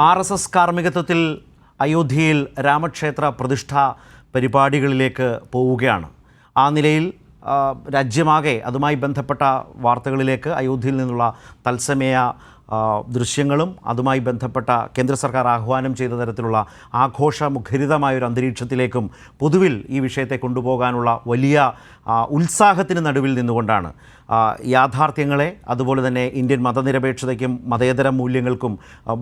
RSS കാർമ്മികത്വത്തിൽ അയോധ്യയിൽ രാമക്ഷേത്ര പ്രതിഷ്ഠാ പരിപാടികളിലേക്ക് പോവുകയാണ്. ആ നിലയിൽ രാജ്യമാകെ അതുമായി ബന്ധപ്പെട്ട വാർത്തകളിലേക്ക് അയോധ്യയിൽ നിന്നുള്ള തത്സമയ ദൃശ്യങ്ങളും അതുമായി ബന്ധപ്പെട്ട കേന്ദ്ര സർക്കാർ ആഹ്വാനം ചെയ്ത തരത്തിലുള്ള ആഘോഷമുഖരിതമായൊരു അന്തരീക്ഷത്തിലേക്കും പൊതുവിൽ ഈ വിഷയത്തെ കൊണ്ടുപോകാനുള്ള വലിയ ഉത്സാഹത്തിന് നടുവിൽ നിന്നുകൊണ്ടാണ് യാഥാർത്ഥ്യങ്ങളെ അതുപോലെ തന്നെ ഇന്ത്യൻ മതനിരപേക്ഷതയ്ക്കും മതേതര മൂല്യങ്ങൾക്കും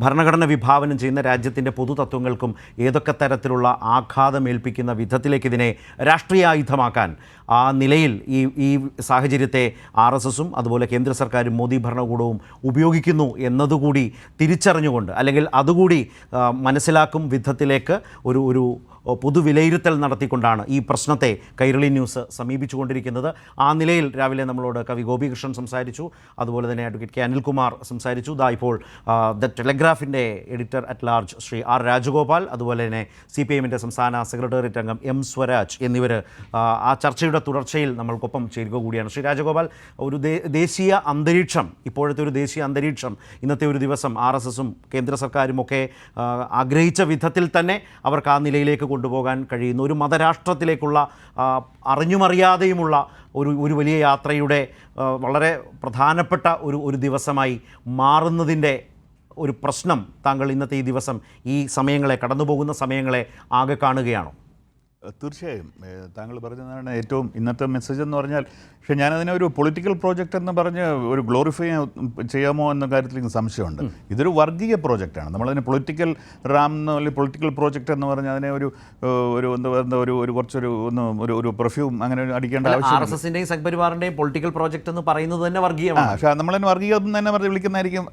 ഭരണഘടന വിഭാവനം ചെയ്യുന്ന രാജ്യത്തിൻ്റെ പൊതുതത്വങ്ങൾക്കും ഏതൊക്കെ തരത്തിലുള്ള ആഘാതമേൽപ്പിക്കുന്ന വിധത്തിലേക്ക് ഇതിനെ രാഷ്ട്രീയായുധമാക്കാൻ ആ നിലയിൽ ഈ സാഹചര്യത്തെ RSSും അതുപോലെ കേന്ദ്ര സർക്കാരും മോദി ഭരണകൂടവും ഉപയോഗിക്കുന്നു എന്നതുകൂടി തിരിച്ചറിഞ്ഞുകൊണ്ട് അല്ലെങ്കിൽ അതുകൂടി മനസ്സിലാക്കും വിധത്തിലേക്ക് ഒരു പൊതുവിലയിരുത്തൽ നടത്തിക്കൊണ്ടാണ് ഈ പ്രശ്നത്തെ കൈരളി ന്യൂസ് സമീപിച്ചുകൊണ്ടിരിക്കുന്നത്. ആ നിലയിൽ രാവിലെ നമ്മളോട് കവി ഗോപികൃഷ്ണൻ സംസാരിച്ചു, അതുപോലെ തന്നെ അഡ്വക്കേറ്റ് അനിൽകുമാർ സംസാരിച്ചു. ഇപ്പോൾ ദ ടെലഗ്രാഫിൻ്റെ editor at large Shri R Rajagopal, അതുപോലെ തന്നെ CPIMൻ്റെ സംസ്ഥാന സെക്രട്ടേറിയറ്റ് അംഗം M സ്വരാജ് എന്നിവർ ആ ചർച്ചയുടെ തുടർച്ചയിൽ നമ്മൾക്കൊപ്പം ചേരുക കൂടിയാണ്. ശ്രീ രാജഗോപാൽ, ഒരു ദേശീയ അന്തരീക്ഷം, ഇപ്പോഴത്തെ ഒരു ദേശീയ അന്തരീക്ഷം ഇന്നത്തെ ഒരു ദിവസം RSSും കേന്ദ്ര സർക്കാരുമൊക്കെ ആഗ്രഹിച്ച വിധത്തിൽ തന്നെ അവർക്ക് ആ നിലയിലേക്ക് കൊണ്ടുപോകാൻ കഴിയുന്നു. ഒരു മതരാഷ്ട്രത്തിലേക്കുള്ള അറിഞ്ഞുമറിയാതെയുമുള്ള ഒരു വലിയ യാത്രയുടെ വളരെ പ്രധാനപ്പെട്ട ഒരു ദിവസമായി മാറുന്നതിൻ്റെ ഒരു പ്രശ്നം താങ്കൾ ഇന്നത്തെ ഈ ദിവസം ഈ സമയങ്ങളെ കടന്നുപോകുന്ന സമയങ്ങളെ ആകെ കാണുകയാണോ? തീർച്ചയായും താങ്കൾ പറഞ്ഞതാണ് ഏറ്റവും ഇന്നത്തെ മെസ്സേജ് എന്ന് പറഞ്ഞാൽ. പക്ഷേ ഞാനതിനെ ഒരു പൊളിറ്റിക്കൽ പ്രോജക്റ്റ് എന്ന് പറഞ്ഞ് ഒരു ഗ്ലോറിഫൈ ചെയ്യാമോ എന്ന കാര്യത്തിൽ എനിക്ക് സംശയമുണ്ട്. ഇതൊരു വർഗീയ പ്രോജക്റ്റാണ്. നമ്മളതിനെ പൊളിറ്റിക്കൽ റാം അല്ലെങ്കിൽ പൊളിറ്റിക്കൽ പ്രോജക്റ്റ് എന്ന് പറഞ്ഞാൽ അതിനെ ഒരു കുറച്ചൊരു ഒരു പെർഫ്യൂം അങ്ങനെ അടിക്കേണ്ട ആവശ്യം. RSSന്റെയും സംഘപരിവാറിന്റെയും പൊളിറ്റിക്കൽ പ്രോജക്റ്റ് എന്ന് പറയുന്നത് തന്നെ വർഗീയമാണ്. പക്ഷേ നമ്മളതിനെ വർഗീയം തന്നെ വിളിക്കുന്നതായിരിക്കും.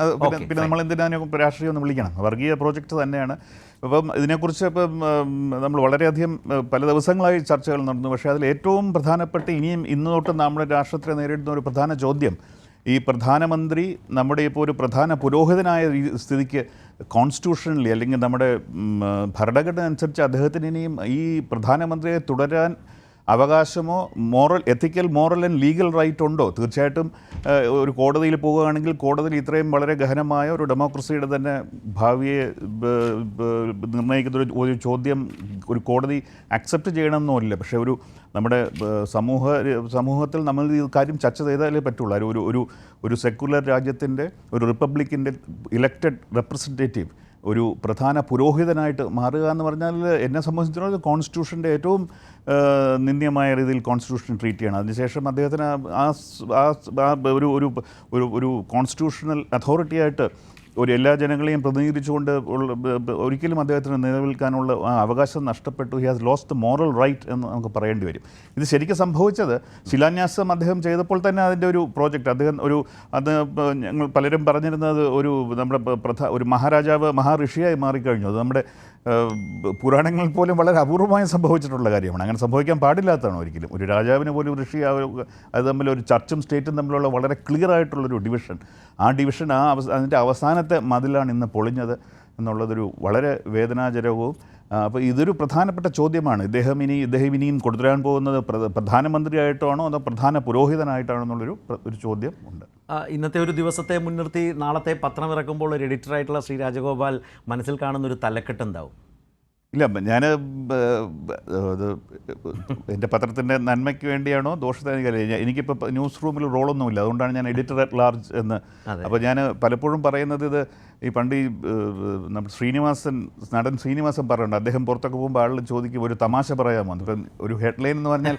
പിന്നെ നമ്മൾ എന്തിനാ രാഷ്ട്രീയം ഒന്ന് വിളിക്കണം? വർഗീയ പ്രോജക്റ്റ് തന്നെയാണ്. അപ്പം ഇതിനെക്കുറിച്ച് നമ്മൾ വളരെയധികം പല ദിവസങ്ങളായി ചർച്ചകൾ നടന്നു. പക്ഷേ അതിൽ ഏറ്റവും പ്രധാനപ്പെട്ട ഇന്ന് തൊട്ട് നമ്മുടെ രാഷ്ട്രത്തെ നേരിടുന്ന ഒരു പ്രധാന ചോദ്യം, ഈ പ്രധാനമന്ത്രി നമ്മുടെ ഇപ്പോൾ ഒരു പ്രധാന പുരോഹിതനായ സ്ഥിതിക്ക് കോൺസ്റ്റിറ്റ്യൂഷണലി അല്ലെങ്കിൽ നമ്മുടെ ഭരണഘടന അനുസരിച്ച് അദ്ദേഹത്തിന് ഇനിയും ഈ പ്രധാനമന്ത്രിയെ തുടരാൻ അവകാശമോ എത്തിക്കൽ മോറൽ ആൻഡ് ലീഗൽ റൈറ്റ് ഉണ്ടോ? തീർച്ചയായിട്ടും ഒരു കോടതിയിൽ പോവുകയാണെങ്കിൽ കോടതിയിൽ ഇത്രയും വളരെ ഗഹനമായ ഒരു ഡെമോക്രസിയുടെ തന്നെ ഭാവിയെ നിർണ്ണയിക്കുന്ന ഒരു ചോദ്യം ഒരു കോടതി അക്സെപ്റ്റ് ചെയ്യണമെന്നില്ല. പക്ഷേ നമ്മുടെ സമൂഹത്തിൽ നമ്മൾ ഈ കാര്യം ചർച്ച ചെയ്താലേ പറ്റുള്ളൂ. ഒരു സെക്യുലർ രാജ്യത്തിൻ്റെ ഒരു റിപ്പബ്ലിക്കിൻ്റെ ഇലക്റ്റഡ് റെപ്രസെൻറ്റേറ്റീവ് ഒരു പ്രധാന പുരോഹിതനായിട്ട് മാറുക എന്ന് പറഞ്ഞാൽ എന്നെ സംബന്ധിച്ചിടത്തോളം കോൺസ്റ്റിറ്റ്യൂഷൻ്റെ ഏറ്റവും നിന്ദ്യമായ രീതിയിൽ കോൺസ്റ്റിറ്റ്യൂഷൻ ട്രീറ്റ് ചെയ്യണം. അതിനുശേഷം അദ്ദേഹത്തിന് ഒരു കോൺസ്റ്റിറ്റ്യൂഷണൽ അതോറിറ്റിയായിട്ട് എല്ലാ ജനങ്ങളെയും പ്രതിനിധീകരിച്ചുകൊണ്ട് ഒരിക്കലും അദ്ദേഹത്തിന് നിലനിൽക്കാനുള്ള അവകാശം നഷ്ടപ്പെട്ടു. He has lost the moral right എന്ന് നമുക്ക് പറയേണ്ടി വരും. ഇത് ശരിക്കും സംഭവിച്ചത് ശിലാന്യാസം അദ്ദേഹം ചെയ്തപ്പോൾ തന്നെ അതിൻ്റെ ഒരു പ്രോജക്റ്റ് അദ്ദേഹം അത് ഞങ്ങൾ പലരും പറഞ്ഞിരുന്നത് നമ്മുടെ ഒരു മഹാഋഷിയായി മാറിക്കഴിഞ്ഞു. അത് നമ്മുടെ പുരാണങ്ങളിൽ പോലും വളരെ അപൂർവമായി സംഭവിച്ചിട്ടുള്ള കാര്യമാണ്. അങ്ങനെ സംഭവിക്കാൻ പാടില്ലാത്തതാണ് ഒരിക്കലും. ഒരു രാജാവിന് പോലും ഋഷി അത് തമ്മിൽ ഒരു ചർച്ചും സ്റ്റേറ്റും തമ്മിലുള്ള വളരെ ക്ലിയർ ആയിട്ടുള്ളൊരു ഡിവിഷൻ, ആ ഡിവിഷൻ അതിൻ്റെ അവസാനത്തെ മതിലാണ് ഇന്ന് പൊളിഞ്ഞത് എന്നുള്ളതൊരു വളരെ വേദനാജനകവും. അപ്പോൾ ഇതൊരു പ്രധാനപ്പെട്ട ചോദ്യമാണ്. ഇദ്ദേഹം ഇനിയും കൊടുത്തുവരാൻ പോകുന്നത് പ്രധാനമന്ത്രിയായിട്ടാണോ അതോ പ്രധാന പുരോഹിതനായിട്ടാണോ എന്നുള്ളൊരു ചോദ്യം ഉണ്ട്. ഇന്നത്തെ ഒരു ദിവസത്തെ മുൻനിർത്തി നാളത്തെ പത്രം ഇറക്കുമ്പോൾ ഒരു എഡിറ്ററായിട്ടുള്ള ശ്രീ രാജഗോപാൽ മനസ്സിൽ കാണുന്നൊരു തലക്കെട്ട് എന്താവും? ഇല്ല, ഞാൻ എൻ്റെ പത്രത്തിൻ്റെ നന്മയ്ക്ക് വേണ്ടിയാണോ ദോഷത്തിന് എനിക്കിപ്പോൾ ന്യൂസ് റൂമിൽ റോളൊന്നുമില്ല. അതുകൊണ്ടാണ് ഞാൻ എഡിറ്റർ അറ്റ് ലാർജ് എന്ന്. അപ്പോൾ ഞാൻ പലപ്പോഴും പറയുന്നത് ഈ പണ്ട് നടൻ ശ്രീനിവാസൻ പറയുന്നുണ്ട്, അദ്ദേഹം പുറത്തൊക്കെ പോകുമ്പോൾ ആളുകൾ ചോദിക്കും ഒരു തമാശ പറയാമോ. ഇപ്പം ഒരു ഹെഡ്ലൈൻ എന്ന് പറഞ്ഞാൽ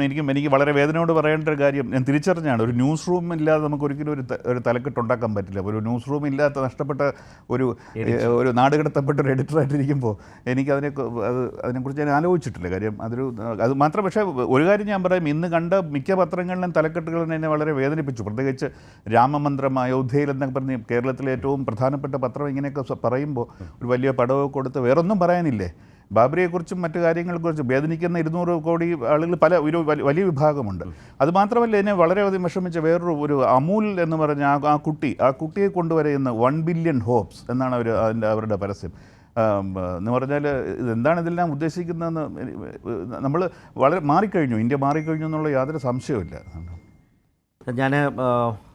എനിക്ക് വളരെ വേദനയോട് പറയേണ്ട ഒരു കാര്യം ഞാൻ തിരിച്ചറിഞ്ഞാണ്. ഒരു ന്യൂസ് റൂം ഇല്ലാതെ നമുക്ക് ഒരിക്കലും ഒരു തലക്കെട്ട് ഉണ്ടാക്കാൻ പറ്റില്ല. ഒരു ന്യൂസ് റൂം ഇല്ലാത്ത നഷ്ടപ്പെട്ട ഒരു നാടുകടത്തപ്പെട്ട ഒരു എഡിറ്ററായിട്ടിരിക്കുമ്പോൾ അതിനെക്കുറിച്ച് ഞാൻ ആലോചിച്ചിട്ടില്ല. കാര്യം അത് മാത്രം. പക്ഷേ ഒരു കാര്യം ഞാൻ പറയും, ഇന്ന് കണ്ട മിക്ക പത്രങ്ങളിലും തലക്കെട്ടുകൾ എന്നെ വളരെ വേദനിപ്പിച്ചു. പ്രത്യേകിച്ച് രാമമന്ത്രം അയോധ്യയിൽ എന്നൊക്കെ പറഞ്ഞ് കേരളത്തിലെ ഏറ്റവും പ്രധാനപ്പെട്ട പത്രം ഇങ്ങനെയൊക്കെ പറയുമ്പോൾ ഒരു വലിയ പടവൊക്കെ കൊടുത്ത് വേറൊന്നും പറയാനില്ലേ? ബാബറിയെക്കുറിച്ചും മറ്റു കാര്യങ്ങളെക്കുറിച്ചും വേദനിക്കുന്ന 200 കോടി ആളുകൾ ഒരു വലിയ വിഭാഗമുണ്ട്. അതുമാത്രമല്ല, എന്നെ വളരെയധികം വിഷമിച്ച വേറൊരു അമൂൽ എന്ന് പറഞ്ഞ ആ കുട്ടിയെ കൊണ്ടുവരുന്ന 1 ബില്യൺ ഹോപ്സ് എന്നാണ് അവരുടെ പരസ്യം. എന്ന് പറഞ്ഞാൽ ഇതെന്താണ് ഇതെല്ലാം ഉദ്ദേശിക്കുന്നതെന്ന് നമ്മൾ വളരെ മാറിക്കഴിഞ്ഞു, ഇന്ത്യ മാറിക്കഴിഞ്ഞു എന്നുള്ള യാതൊരു സംശയവുമില്ല. ഞാൻ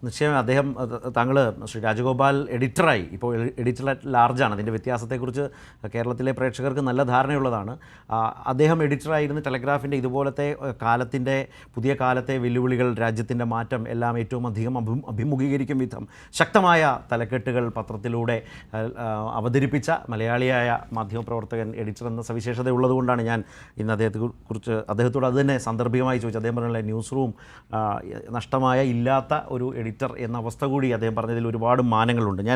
നിശ്ചയം അദ്ദേഹം താങ്കൾ ശ്രീ രാജഗോപാൽ എഡിറ്ററായി ഇപ്പോൾ എഡിറ്റർ അറ്റ് ലാർജാണ്. അതിൻ്റെ വ്യത്യാസത്തെക്കുറിച്ച് കേരളത്തിലെ പ്രേക്ഷകർക്ക് നല്ല ധാരണയുള്ളതാണ്. അദ്ദേഹം എഡിറ്ററായിരുന്ന ടെലഗ്രാഫിൻ്റെ ഇതുപോലത്തെ പുതിയ കാലത്തെ വെല്ലുവിളികൾ, രാജ്യത്തിൻ്റെ മാറ്റം എല്ലാം ഏറ്റവും അധികം അഭിമുഖീകരിക്കും വിധം ശക്തമായ തലക്കെട്ടുകൾ പത്രത്തിലൂടെ അവതരിപ്പിച്ച മലയാളിയായ മാധ്യമപ്രവർത്തകൻ, എഡിറ്റർ എന്ന സവിശേഷത ഉള്ളതുകൊണ്ടാണ് ഞാൻ ഇന്ന് അദ്ദേഹത്തോട് അത് തന്നെ സാന്ദർഭികമായി ചോദിച്ചു. അദ്ദേഹം പറഞ്ഞ ന്യൂസ് റൂം നഷ്ടമായ ഇല്ലാത്ത ഒരു എഡിറ്റർ എന്ന അവസ്ഥ കൂടി അദ്ദേഹം പറഞ്ഞതിൽ ഒരുപാട് മാനങ്ങളുണ്ട്.